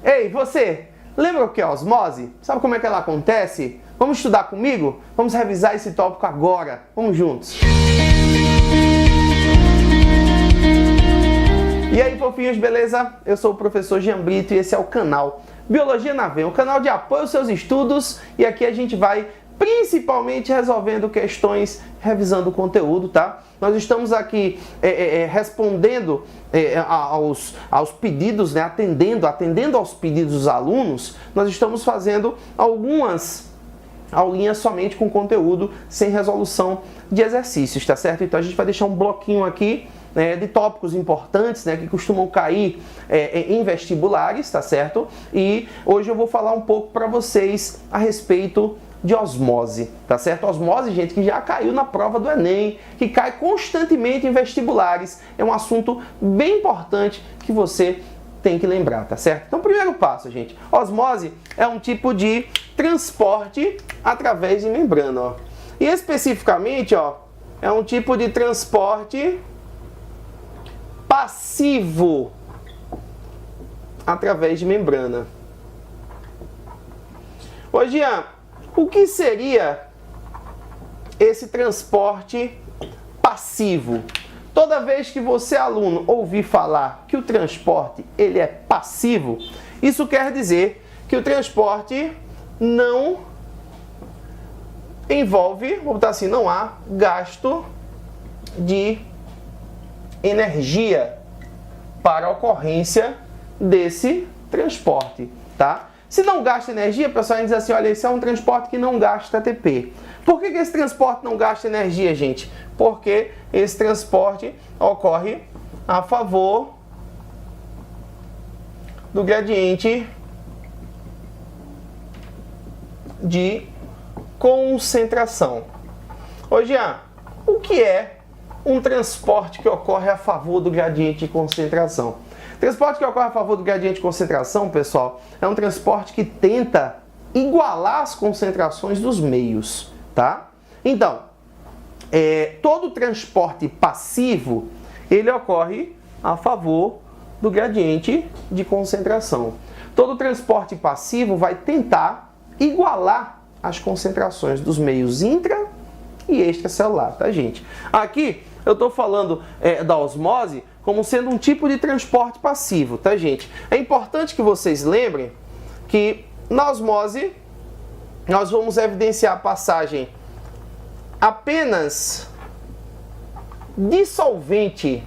Ei, você, lembra o que é osmose? Sabe como é que ela acontece? Vamos estudar comigo? Vamos revisar esse tópico agora. Vamos juntos. E aí, fofinhos, beleza? Eu sou o professor Jean Brito e esse é o canal Biologia na Veia, um canal de apoio aos seus estudos, e aqui a gente vai principalmente resolvendo questões, revisando o conteúdo, tá? Nós estamos aqui respondendo aos pedidos, né? Atendendo aos pedidos dos alunos. Nós estamos fazendo algumas aulinhas somente com conteúdo, sem resolução de exercícios, tá certo? Então a gente vai deixar um bloquinho aqui de tópicos importantes, né, que costumam cair em vestibulares, tá certo? E hoje eu vou falar um pouco para vocês a respeito de osmose, tá certo? Osmose, gente, que já caiu na prova do Enem, que cai constantemente em vestibulares. É um assunto bem importante que você tem que lembrar, tá certo? Então, primeiro passo, gente. Osmose é um tipo de transporte através de membrana, ó. E especificamente, ó, é um tipo de transporte passivo através de membrana. Ô, Jean, o que seria esse transporte passivo? Toda vez que você, aluno, ouvir falar que o transporte ele é passivo, isso quer dizer que o transporte não envolve, vou botar assim, não há gasto de energia para a ocorrência desse transporte, tá? Se não gasta energia, o pessoal diz assim, olha, esse é um transporte que não gasta ATP. Por que esse transporte não gasta energia, gente? Porque esse transporte ocorre a favor do gradiente de concentração. Ô, Jean, o que é um transporte que ocorre a favor do gradiente de concentração? Transporte que ocorre a favor do gradiente de concentração, pessoal, é um transporte que tenta igualar as concentrações dos meios, tá? Então, todo transporte passivo, ele ocorre a favor do gradiente de concentração. Todo transporte passivo vai tentar igualar as concentrações dos meios intra e extracelular, tá, gente? Aqui eu estou falando da osmose como sendo um tipo de transporte passivo, tá, gente? É importante que vocês lembrem que na osmose nós vamos evidenciar a passagem apenas de solvente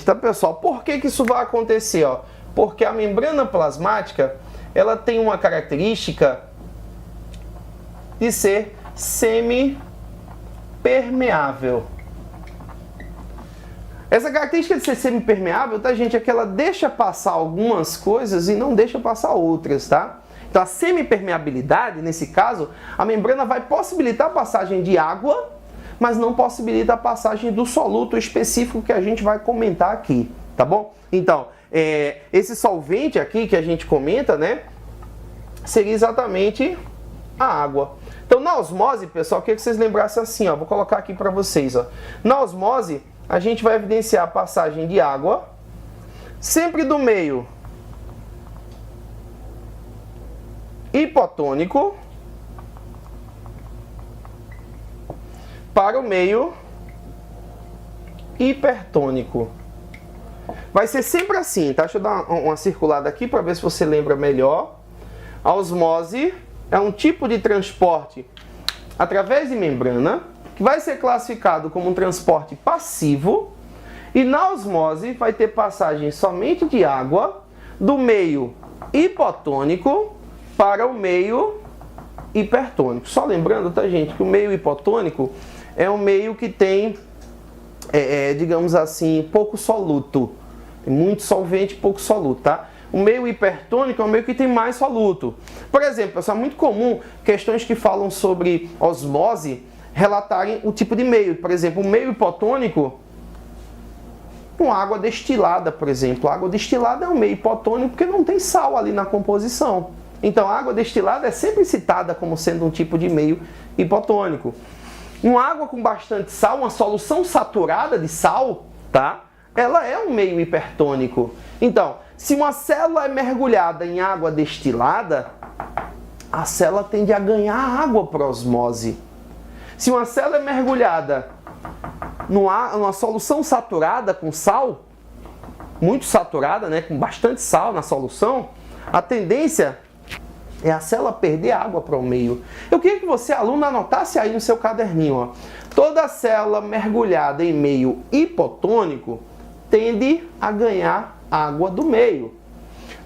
tá, pessoal? Por que isso vai acontecer, ó? Porque a membrana plasmática, ela tem uma característica de ser semipermeável. Essa característica de ser semipermeável, tá, gente, é que ela deixa passar algumas coisas e não deixa passar outras, tá? Então a semipermeabilidade, nesse caso, a membrana vai possibilitar a passagem de água, mas não possibilita a passagem do soluto específico que a gente vai comentar aqui, tá bom? Então, esse solvente aqui que a gente comenta, né, seria exatamente a água. Então, na osmose, pessoal, eu queria que vocês lembrassem assim, ó, vou colocar aqui para vocês, ó. Na osmose, a gente vai evidenciar a passagem de água, sempre do meio hipotônico para o meio hipertônico. Vai ser sempre assim, tá? Deixa eu dar uma circulada aqui para ver se você lembra melhor. A osmose é um tipo de transporte através de membrana que vai ser classificado como um transporte passivo, e na osmose vai ter passagem somente de água do meio hipotônico para o meio hipertônico. Só lembrando, tá, gente, que o meio hipotônico é um meio que tem, digamos assim, pouco soluto. Tem muito solvente, pouco soluto, tá? O meio hipertônico é um meio que tem mais soluto. Por exemplo, pessoal, é muito comum questões que falam sobre osmose relatarem o tipo de meio. Por exemplo, o meio hipotônico com água destilada, por exemplo. A água destilada é um meio hipotônico porque não tem sal ali na composição. Então, a água destilada é sempre citada como sendo um tipo de meio hipotônico. Uma água com bastante sal, uma solução saturada de sal, tá? Ela é um meio hipertônico. Então, se uma célula é mergulhada em água destilada, a célula tende a ganhar água por osmose. Se uma célula é mergulhada numa solução saturada com sal, muito saturada, né, com bastante sal na solução, a tendência é a célula perder água para o meio. Eu queria que você, aluno, anotasse aí no seu caderninho, ó. Toda célula mergulhada em meio hipotônico tende a ganhar água do meio.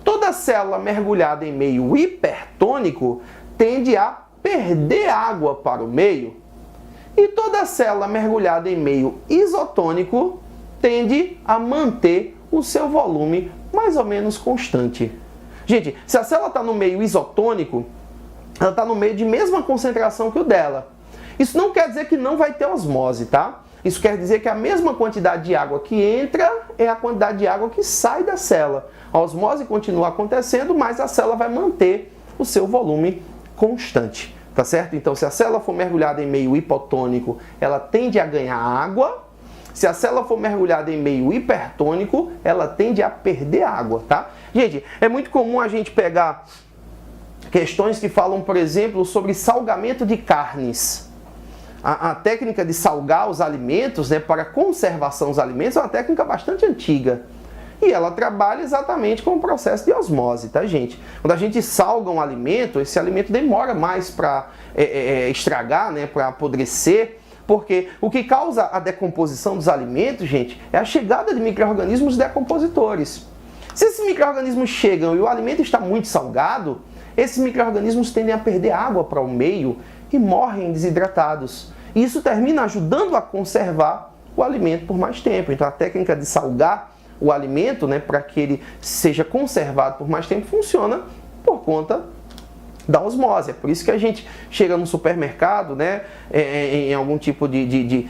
Toda célula mergulhada em meio hipertônico tende a perder água para o meio. E toda célula mergulhada em meio isotônico tende a manter o seu volume mais ou menos constante. Gente, se a célula está no meio isotônico, ela está no meio de mesma concentração que o dela. Isso não quer dizer que não vai ter osmose, tá? Isso quer dizer que a mesma quantidade de água que entra é a quantidade de água que sai da célula. A osmose continua acontecendo, mas a célula vai manter o seu volume constante, tá certo? Então, se a célula for mergulhada em meio hipotônico, ela tende a ganhar água. Se a célula for mergulhada em meio hipertônico, ela tende a perder água, tá? Gente, é muito comum a gente pegar questões que falam, por exemplo, sobre salgamento de carnes. A técnica de salgar os alimentos, né, para conservação dos alimentos, é uma técnica bastante antiga. E ela trabalha exatamente com o processo de osmose, tá, gente? Quando a gente salga um alimento, esse alimento demora mais para estragar, né, para apodrecer, porque o que causa a decomposição dos alimentos, gente, é a chegada de micro-organismos decompositores. Se esses micro-organismos chegam e o alimento está muito salgado, esses micro-organismos tendem a perder água para o meio e morrem desidratados. E isso termina ajudando a conservar o alimento por mais tempo. Então a técnica de salgar o alimento, né, para que ele seja conservado por mais tempo, funciona por conta da osmose. É por isso que a gente chega no supermercado, né, em algum tipo de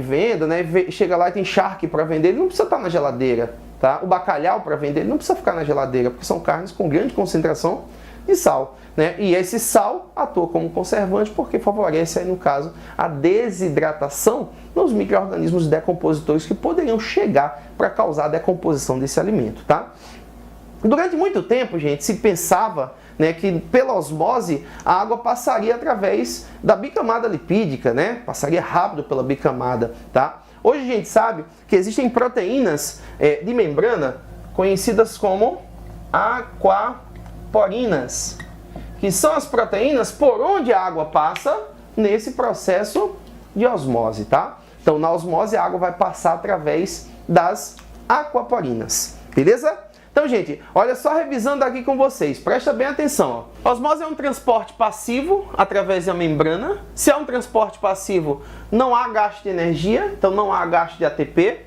venda, né, chega lá e tem charque para vender, ele não precisa estar na geladeira, tá? O bacalhau para vender, ele não precisa ficar na geladeira, porque são carnes com grande concentração de sal, né? E esse sal atua como conservante porque favorece, aí, no caso, a desidratação nos micro-organismos decompositores que poderiam chegar para causar a decomposição desse alimento, tá? Durante muito tempo, gente, se pensava, né, que pela osmose a água passaria através da bicamada lipídica, né? Passaria rápido pela bicamada, tá? Hoje a gente sabe que existem proteínas de membrana conhecidas como aquaporinas, que são as proteínas por onde a água passa nesse processo de osmose, tá? Então, na osmose, a água vai passar através das aquaporinas, beleza? Então, gente, olha só, revisando aqui com vocês, presta bem atenção, ó. A osmose é um transporte passivo através da membrana. Se é um transporte passivo, não há gasto de energia, então não há gasto de ATP.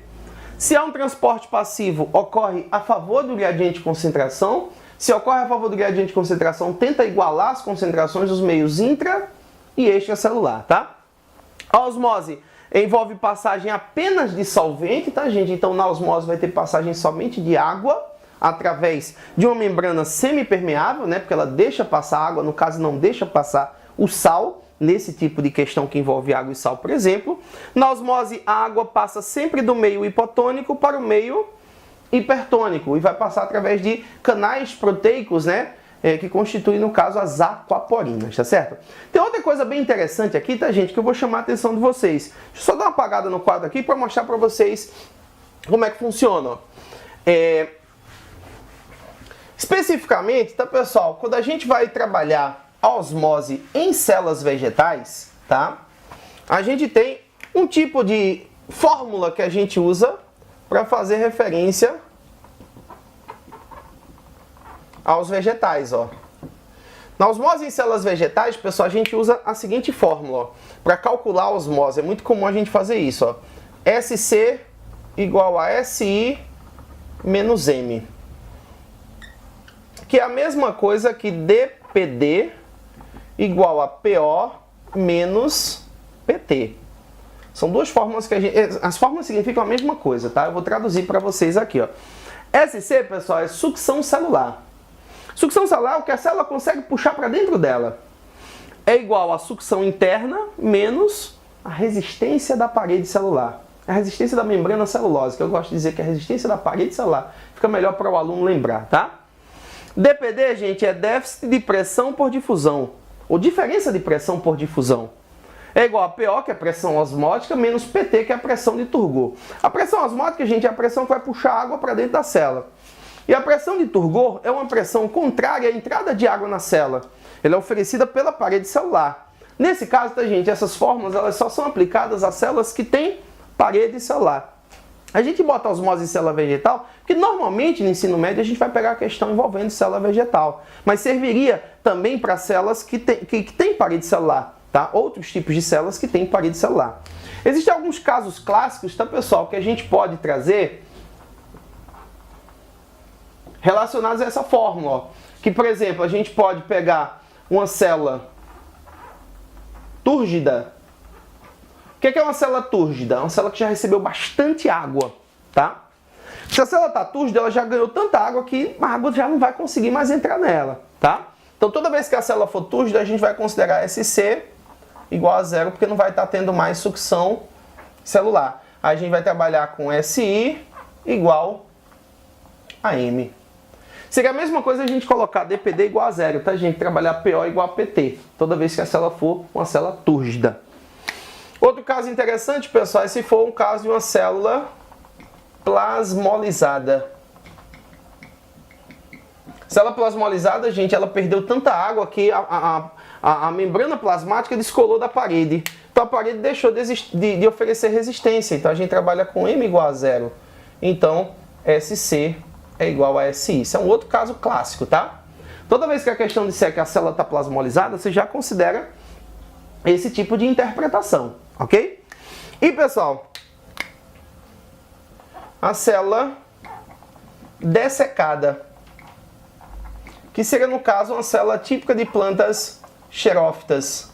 Se é um transporte passivo, ocorre a favor do gradiente de concentração. Se ocorre a favor do gradiente de concentração, tenta igualar as concentrações dos meios intra e extracelular, tá? A osmose envolve passagem apenas de solvente, tá, gente? Então, na osmose vai ter passagem somente de água através de uma membrana semipermeável, né? Porque ela deixa passar água, no caso não deixa passar o sal, nesse tipo de questão que envolve água e sal, por exemplo. Na osmose, a água passa sempre do meio hipotônico para o meio hipertônico e vai passar através de canais proteicos, né, que constituem, no caso, as aquaporinas, tá certo? Tem outra coisa bem interessante aqui, tá, gente, que eu vou chamar a atenção de vocês. Deixa eu só dar uma apagada no quadro aqui para mostrar para vocês como é que funciona. Especificamente, tá, pessoal, quando a gente vai trabalhar a osmose em células vegetais, tá, a gente tem um tipo de fórmula que a gente usa para fazer referência aos vegetais, ó. Na osmose em células vegetais, pessoal, a gente usa a seguinte fórmula, para calcular a osmose. É muito comum a gente fazer isso, ó. SC igual a SI menos M. Que é a mesma coisa que dPd igual a PO menos PT. São duas fórmulas que a gente... As fórmulas significam a mesma coisa, tá? Eu vou traduzir para vocês aqui, ó. SC, pessoal, é sucção celular. Sucção celular é o que a célula consegue puxar para dentro dela. É igual a sucção interna menos a resistência da parede celular. A resistência da membrana celulose, que eu gosto de dizer que é a resistência da parede celular. Fica melhor para o aluno lembrar, tá? DPD, gente, é déficit de pressão por difusão, ou diferença de pressão por difusão. É igual a PO, que é a pressão osmótica, menos PT, que é a pressão de turgor. A pressão osmótica, gente, é a pressão que vai puxar água para dentro da célula. E a pressão de turgor é uma pressão contrária à entrada de água na célula. Ela é oferecida pela parede celular. Nesse caso, tá, gente, essas fórmulas elas só são aplicadas às células que têm parede celular. A gente bota osmose em célula vegetal, porque normalmente no ensino médio a gente vai pegar a questão envolvendo célula vegetal. Mas serviria também para células que têm parede celular, tá? Outros tipos de células que têm parede celular. Existem alguns casos clássicos, tá, pessoal, que a gente pode trazer relacionados a essa fórmula. Ó. Que, por exemplo, a gente pode pegar uma célula túrgida. O que é uma célula túrgida? É uma célula que já recebeu bastante água, tá? Se a célula está túrgida, ela já ganhou tanta água que a água já não vai conseguir mais entrar nela, tá? Então, toda vez que a célula for túrgida, a gente vai considerar SC igual a zero, porque não vai estar tendo mais sucção celular. Aí a gente vai trabalhar com SI igual a M. Seria a mesma coisa a gente colocar DPD igual a zero, tá, gente? Trabalhar PO igual a PT, toda vez que a célula for uma célula túrgida. Outro caso interessante, pessoal, é se for um caso de uma célula plasmolizada. Célula plasmolizada, gente, ela perdeu tanta água que a membrana plasmática descolou da parede. Então a parede deixou de oferecer resistência. Então a gente trabalha com M igual a zero. Então SC é igual a SI. Isso é um outro caso clássico, tá? Toda vez que a questão disser que a célula está plasmolizada, você já considera esse tipo de interpretação, ok? E, pessoal, a célula dessecada, que seria, no caso, uma célula típica de plantas xerófitas.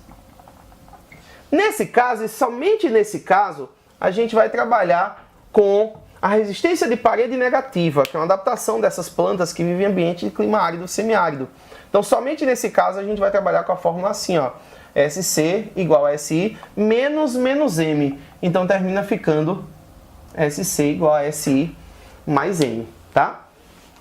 Nesse caso, e somente nesse caso, a gente vai trabalhar com a resistência de parede negativa, que é uma adaptação dessas plantas que vivem em ambiente de clima árido ou semiárido. Então, somente nesse caso, a gente vai trabalhar com a fórmula assim, ó. SC igual a SI menos M. Então, termina ficando SC igual a SI mais M, tá?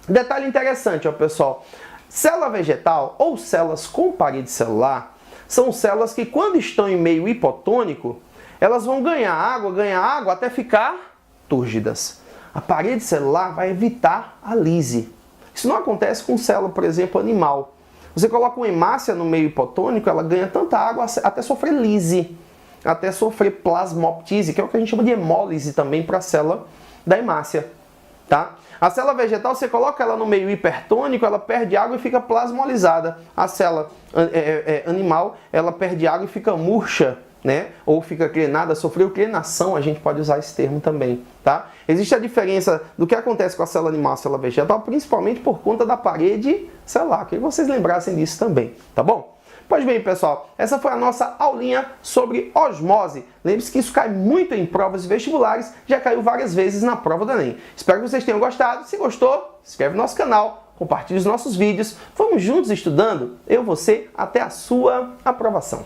Detalhe interessante, ó, pessoal. Célula vegetal ou células com parede celular são células que, quando estão em meio hipotônico, elas vão ganhar água até ficar túrgidas. A parede celular vai evitar a lise. Isso não acontece com célula, por exemplo, animal. Você coloca uma hemácia no meio hipotônico, ela ganha tanta água até sofrer lise, até sofrer plasmoptise, que é o que a gente chama de hemólise também para a célula da hemácia. Tá? A célula vegetal, você coloca ela no meio hipertônico, ela perde água e fica plasmolizada. A célula animal, ela perde água e fica murcha, né? Ou fica crenada, sofreu crenação, a gente pode usar esse termo também, tá? Existe a diferença do que acontece com a célula animal e a célula vegetal, principalmente por conta da parede celular, queria que vocês lembrassem disso também, tá bom? Pois bem, pessoal, essa foi a nossa aulinha sobre osmose. Lembre-se que isso cai muito em provas vestibulares, já caiu várias vezes na prova do Enem. Espero que vocês tenham gostado. Se gostou, se inscreve no nosso canal, compartilhe os nossos vídeos. Vamos juntos estudando, eu, você, até a sua aprovação.